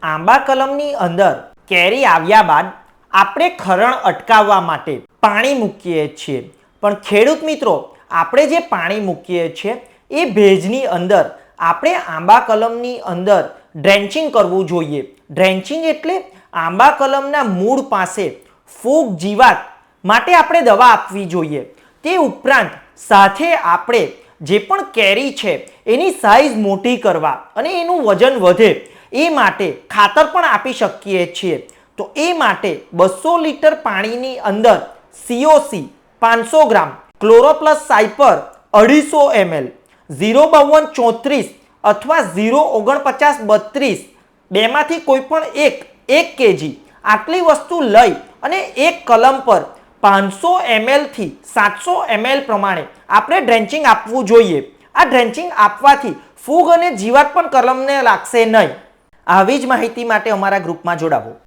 આંબા કલમની અંદર કેરી આવ્યા બાદ આપણે ખરણ અટકાવવા માટે પાણી મૂકીએ છીએ, પણ ખેડૂત મિત્રો આપણે જે પાણી મૂકીએ છીએ એ ભેજની અંદર આપણે આંબા કલમની અંદર ડ્રેન્ચિંગ કરવું જોઈએ. ડ્રેન્ચિંગ એટલે આંબા કલમના મૂળ પાસે ફૂગ જીવાત માટે આપણે દવા આપવી જોઈએ. તે ઉપરાંત સાથે આપણે જે પણ કેરી છે એની સાઈઝ મોટી કરવા અને એનું વજન વધે એ માટે ખાતર પણ આપી શકીએ છીએ. તો એ માટે 200 લીટર પાણીની અંદર COC 500 ગ્રામ, ક્લોરોપ્લસ સાયપર 250 ml, 05234 અથવા 04932 બેમાંથી કોઈ પણ 1 kg આટલી વસ્તુ લઈ અને એક કલમ પર 500 ml થી 700 ml પ્રમાણે આપણે ડ્રેન્ચિંગ આપવું જોઈએ. આ ડ્રેન્ચિંગ આપવાથી ફૂગ અને જીવાત પણ કલમને લાગશે નહીં. આવી જ માહિતી માટે અમારા ગ્રુપમાં જોડાવો.